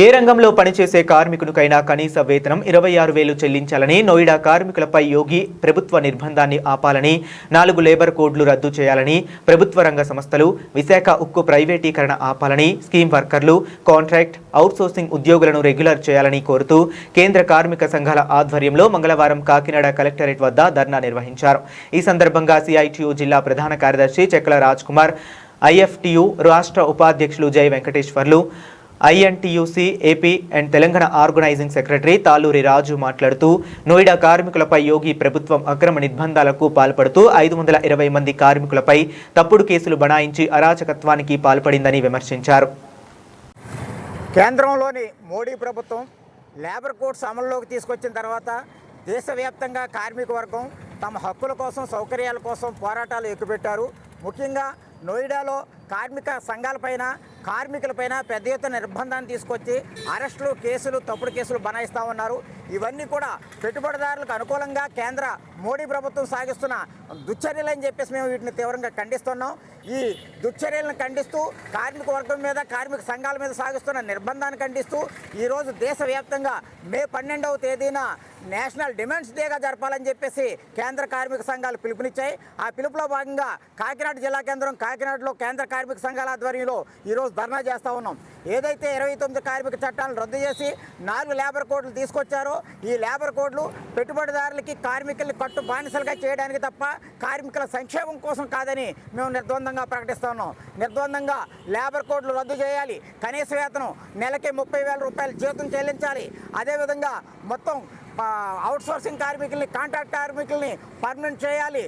ఏ రంగంలో పనిచేసే కార్మికునికైనా కనీస వేతనం 26,000 చెల్లించాలని, నోయిడా కార్మికులపై యోగి ప్రభుత్వ నిర్బంధాన్ని ఆపాలని, 4 లేబర్ కోడ్లు రద్దు చేయాలని, ప్రభుత్వ రంగ సంస్థలు, విశాఖ ఉక్కు ప్రైవేటీకరణ ఆపాలని, స్కీమ్ వర్కర్లు, కాంట్రాక్ట్, అవుట్సోర్సింగ్ ఉద్యోగులను రెగ్యులర్ చేయాలని కోరుతూ కేంద్ర కార్మిక సంఘాల ఆధ్వర్యంలో మంగళవారం కాకినాడ కలెక్టరేట్ వద్ద ధర్నా నిర్వహించారు. ఈ సందర్భంగా సిఐటియు జిల్లా ప్రధాన కార్యదర్శి చెక్కల రాజ్ కుమార్, ఐఎఫ్టియు రాష్ట్ర ఉపాధ్యక్షులు Jai Venkateswarlu, INTUC AP and Telangana organizing secretary Taluri Raju మాట్లాడుతూ నోయిడా కార్మికులపై యోగి ప్రభుత్వం అక్రమ నిర్బంధాలకు పాల్పడుతూ 520 మంది కార్మికులపై తప్పుడు కేసులు బనాయించి అరాచకత్వానికి పాల్పడిందని విమర్శించారు. కేంద్రంలోని మోడీ ప్రభుత్వం లేబర్ కోడ్స్ అమల్లోకి తీసుకొచ్చిన తర్వాత దేశవ్యాప్తంగా కార్మిక వర్గం తమ హక్కుల కోసం, సౌకర్యాల కోసం పోరాటాలు ఎక్కుపెట్టారు. ముఖ్యంగా నోయిడాలో కార్మిక సంఘాలపైన, కార్మికులపైన పెద్ద ఎత్తున నిర్బంధాన్ని తీసుకొచ్చి అరెస్టులు, కేసులు, తప్పుడు కేసులు బనాయిస్తూ ఉన్నారు. ఇవన్నీ కూడా పెట్టుబడిదారులకు అనుకూలంగా కేంద్ర మోడీ ప్రభుత్వం సాగిస్తున్న దుశ్చర్యలని చెప్పేసి మేము వీటిని తీవ్రంగా ఖండిస్తున్నాం. ఈ దుశ్చర్యలను ఖండిస్తూ, కార్మిక వర్గం మీద, కార్మిక సంఘాల మీద సాగిస్తున్న నిర్బంధాన్ని ఖండిస్తూ ఈరోజు దేశవ్యాప్తంగా మే 12వ తేదీన నేషనల్ డిమాండ్స్ డేగా జరపాలని చెప్పేసి కేంద్ర కార్మిక సంఘాలు పిలుపునిచ్చాయి. ఆ పిలుపులో భాగంగా కాకినాడ జిల్లా కేంద్రం కాకినాడలో కేంద్ర కార్మిక సంఘాల ఆధ్వర్యంలో ఈరోజు ధర్నా చేస్తూ ఉన్నాం. ఏదైతే 29 కార్మిక చట్టాలను రద్దు చేసి 4 లేబర్ కోడ్లు తీసుకొచ్చారో, ఈ లేబర్ కోడ్లు పెట్టుబడిదారులకి, కార్మికుల్ని కట్టు బానిసలుగా చేయడానికి తప్ప కార్మికుల సంక్షేమం కోసం కాదని మేము నిర్ద్వందంగా ప్రకటిస్తూ ఉన్నాం. నిర్ద్వందంగా లేబర్ కోడ్లు రద్దు చేయాలి, కనీస వేతనం నెలకి 30,000 రూపాయలు జీతం చెల్లించాలి. అదేవిధంగా మొత్తం అవుట్సోర్సింగ్ కార్మికుల్ని, కాంట్రాక్ట్ కార్మికుల్ని పర్మనెంట్ చేయాలి,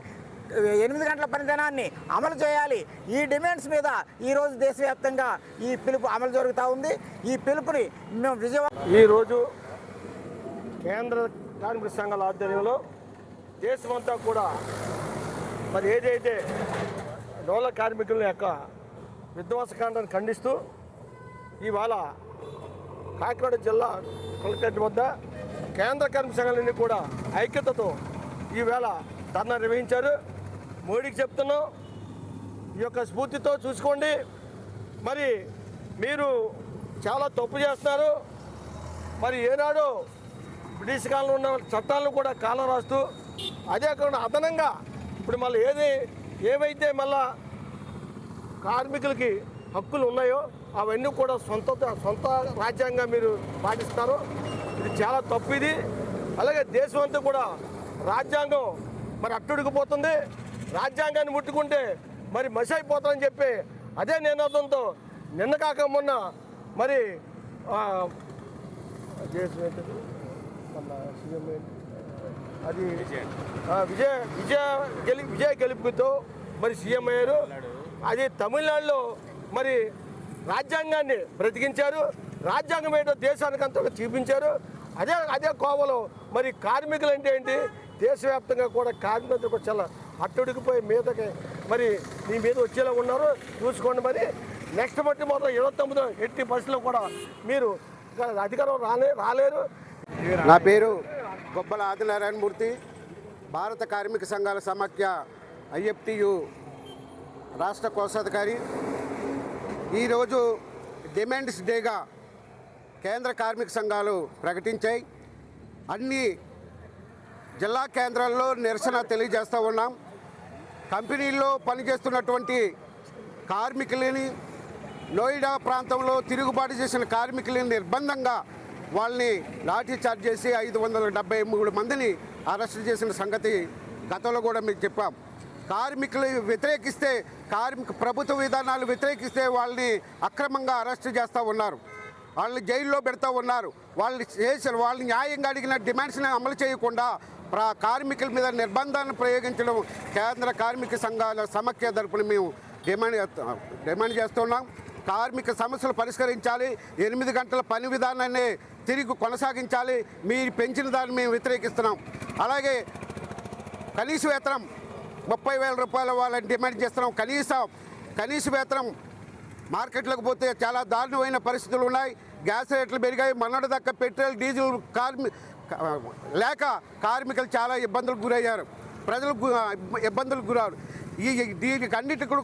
8 గంటల పనిదినాన్ని అమలు చేయాలి. ఈ డిమాండ్స్ మీద ఈరోజు దేశవ్యాప్తంగా ఈ పిలుపు అమలు జరుగుతూ ఉంది. ఈ పిలుపుని మేము ఈరోజు కేంద్ర కార్మిక సంఘాల ఆధ్వర్యంలో దేశమంతా కూడా మరి ఏదైతే డోల కార్మికుల యొక్క విధ్వంసకాండాన్ని ఖండిస్తూ ఇవాళ కాకినాడ జిల్లా కలెక్టరేట్ వద్ద కేంద్ర కార్మిక సంఘాలన్నీ కూడా ఐక్యతతో ఈవేళ ధర్నా నిర్వహించారు. మోడీకి చెప్తున్నాం, ఈ యొక్క స్ఫూర్తితో చూసుకోండి, మరి మీరు చాలా తప్పు చేస్తున్నారు. మరి ఏనాడో బ్రిటిష్ కాలంలో ఉన్న చట్టాలను కూడా కాలం రాస్తూ, అదే కాకుండా అదనంగా ఇప్పుడు మళ్ళీ ఏవైతే మళ్ళా కార్మికులకి హక్కులు ఉన్నాయో అవన్నీ కూడా సొంత రాజ్యాంగంగా మీరు పాటిస్తారు. ఇది చాలా తప్పు. ఇది అలాగే దేశం అంతా కూడా రాజ్యాంగం మరి అట్టుడికిపోతుంది. రాజ్యాంగాన్ని ముట్టుకుంటే మరి మసి అయిపోతామని చెప్పి అదే నినాదంతో నిన్న కాక మొన్న మరి అది విజయ గెలుపుతో మరి సీఎం అయ్యారు. అది తమిళనాడులో మరి రాజ్యాంగాన్ని బ్రతికించారు. రాజ్యాంగం ఏంటో దేశానికంతా చూపించారు. అదే కోవలో మరి కార్మికులు అంటే ఏంటి, దేశవ్యాప్తంగా కూడా కార్మికులు కూడా చాలా అట్టుడికిపోయి మీదకి మరి మీ మీద వచ్చేలా ఉన్నారు. చూసుకోండి. మరి నెక్స్ట్ బట్టి మొత్తం 29 ఎట్టి బస్సులో కూడా మీరు అధికారం రాలేరు. నా పేరు గొబ్బల ఆదినారాయణమూర్తి, భారత కార్మిక సంఘాల సమాఖ్య ఐఎఫ్టియు రాష్ట్ర కోశాధికారి. ఈరోజు డిమాండ్స్ డేగా కేంద్ర కార్మిక సంఘాలు ప్రకటించాయి. అన్ని జిల్లా కేంద్రాల్లో నిరసన తెలియజేస్తూ ఉన్నాం. కంపెనీల్లో పనిచేస్తున్నటువంటి కార్మికులని, నోయిడా ప్రాంతంలో తిరుగుబాటు చేసిన కార్మికులని నిర్బంధంగా వాళ్ళని లాఠీ చార్జ్ చేసి 573 మందిని అరెస్టు చేసిన సంగతి గతంలో కూడా మీకు చెప్పాం. కార్మికులు వ్యతిరేకిస్తే, ప్రభుత్వ విధానాలు వ్యతిరేకిస్తే వాళ్ళని అక్రమంగా అరెస్టు చేస్తూ ఉన్నారు, వాళ్ళని జైల్లో పెడతా ఉన్నారు. వాళ్ళని న్యాయంగా అడిగిన డిమాండ్స్ని అమలు చేయకుండా కార్మికుల మీద నిర్బంధాన్ని ప్రయోగించడం కేంద్ర కార్మిక సంఘాల సమాఖ్య తరపున మేము డిమాండ్ చేస్తున్నాం. కార్మిక సమస్యలు పరిష్కరించాలి, 8 గంటల పని విధానాన్ని తిరిగి కొనసాగించాలి. మీరు పెంచిన దాన్ని మేము వ్యతిరేకిస్తున్నాం. అలాగే కనీస వేతనం 30,000 రూపాయల వాళ్ళని డిమాండ్ చేస్తున్నాం. కనీస వేతనం మార్కెట్లోకి పోతే చాలా దారుణమైన పరిస్థితులు ఉన్నాయి. గ్యాస్ రేట్లు పెరిగాయి. మొన్నటి దాకా పెట్రోల్, డీజిల్ లేక కార్మికులు చాలా ఇబ్బందులకు గురయ్యారు, ప్రజలు ఇబ్బందులకు గురయ్యారు. దీనికి అన్నిటికీ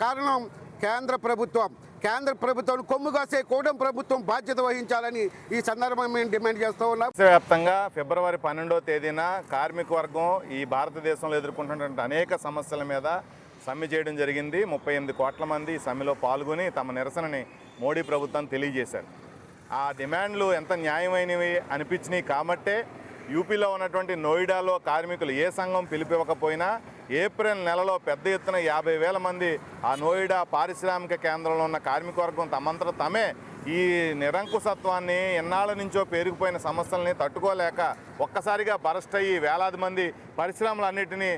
కారణం కేంద్ర ప్రభుత్వం. కేంద్ర ప్రభుత్వం కొమ్ముగాసే కూటమి ప్రభుత్వం బాధ్యత వహించాలని ఈ సందర్భంగా మేము డిమాండ్ చేస్తూ ఉన్నాం. దేశవ్యాప్తంగా ఫిబ్రవరి 12వ తేదీన కార్మిక వర్గం ఈ భారతదేశంలో ఎదుర్కొంటున్నటువంటి అనేక సమస్యల మీద సమ్మె చేయడం జరిగింది. 38 కోట్ల మంది ఈ సమ్మెలో పాల్గొని తమ నిరసనని మోడీ ప్రభుత్వాన్ని తెలియజేశారు. ఆ డిమాండ్లు ఎంత న్యాయమైనవి అనిపించినాయి కాబట్టే యూపీలో ఉన్నటువంటి నోయిడాలో కార్మికులు ఏ సంఘం పిలిపివ్వకపోయినా ఏప్రిల్ నెలలో పెద్ద ఎత్తున 50,000 మంది ఆ నోయిడా పారిశ్రామిక కేంద్రంలో ఉన్న కార్మిక వర్గం తమంతట తమే ఈ నిరంకుశత్వాన్ని ఎన్నాళ్ళ నుంచో పేరుకుపోయిన సమస్యల్ని తట్టుకోలేక ఒక్కసారిగా బరస్ట్ అయ్యి వేలాది మంది పరిశ్రమలన్నింటినీ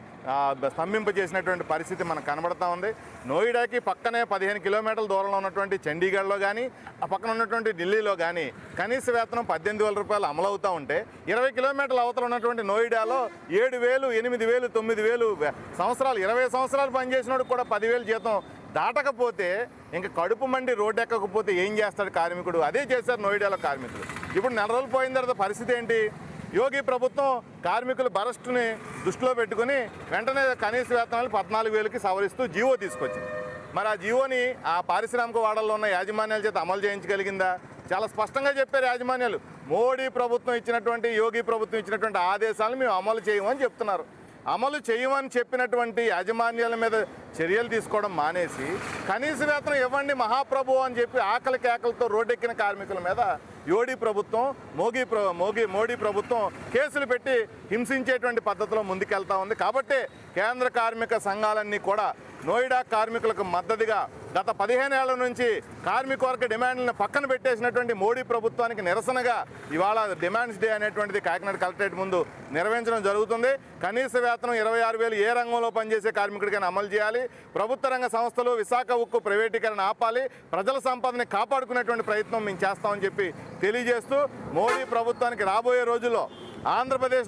స్తంభింపజేసినటువంటి పరిస్థితి మనకు కనబడతా ఉంది. నోయిడాకి పక్కనే 15 కిలోమీటర్ల దూరంలో ఉన్నటువంటి చండీగఢ్లో కానీ ఆ పక్కన ఉన్నటువంటి ఢిల్లీలో కానీ కనీస వేతనం 18,000 రూపాయలు అమలవుతూ ఉంటే 20 కిలోమీటర్ల అవతల ఉన్నటువంటి నోయిడాలో 7,000, 8,000, 9,000 సంవత్సరాలు 20 సంవత్సరాలు పనిచేసినోడు కూడా 10,000 జీతం దాటకపోతే ఇంకా కడుపు మండి రోడ్డు ఎక్కకపోతే ఏం చేస్తాడు కార్మికుడు? అదే చేశారు నోయిడాలో కార్మికులు. ఇప్పుడు నెల రోజులు పోయిన తర్వాత పరిస్థితి ఏంటి? యోగి ప్రభుత్వం కార్మికుల బరస్టుని దృష్టిలో పెట్టుకుని వెంటనే కనీస వేతనాలు 14,000కి సవరిస్తూ జీవో తీసుకొచ్చింది. మరి ఆ జీవోని ఆ పారిశ్రామిక వాడల్లో ఉన్న యాజమాన్యాల చేత అమలు చేయించగలిగిందా? చాలా స్పష్టంగా చెప్పారు యాజమాన్యాలు. మోడీ ప్రభుత్వం ఇచ్చినటువంటి, యోగి ప్రభుత్వం ఇచ్చినటువంటి ఆదేశాలను మేము అమలు చేయమని చెప్తున్నారు. అమలు చేయమని చెప్పినటువంటి యాజమాన్యాల మీద చర్యలు తీసుకోవడం మానేసి కనీస వేతనం ఇవ్వండి మహాప్రభు అని చెప్పి ఆకలి కేకలతో రోడ్డెక్కిన కార్మికుల మీద మోడీ ప్రభుత్వం కేసులు పెట్టి హింసించేటువంటి పద్ధతిలో ముందుకెళ్తా ఉంది. కాబట్టి కేంద్ర కార్మిక సంఘాలన్నీ కూడా నోయిడా కార్మికులకు మద్దతుగా గత 15 ఏళ్ల నుంచి కార్మిక వర్గ డిమాండ్లను పక్కన పెట్టేసినటువంటి మోడీ ప్రభుత్వానికి నిరసనగా ఇవాళ డిమాండ్స్ డే అనేటువంటిది కాకినాడ కలెక్టరేట్ ముందు నిర్వహించడం జరుగుతుంది. కనీస వేతనం 26,000 ఏ రంగంలో పనిచేసే కార్మికుడికైనా అమలు చేయాలి. ప్రభుత్వ రంగ సంస్థలు విశాఖ ఉక్కు ప్రైవేటీకరణ ఆపాలి. ప్రజల సంపదని కాపాడుకునేటువంటి ప్రయత్నం మేము చేస్తామని చెప్పి తెలియజేస్తూ మోడీ ప్రభుత్వానికి రాబోయే రోజుల్లో ఆంధ్రప్రదేశ్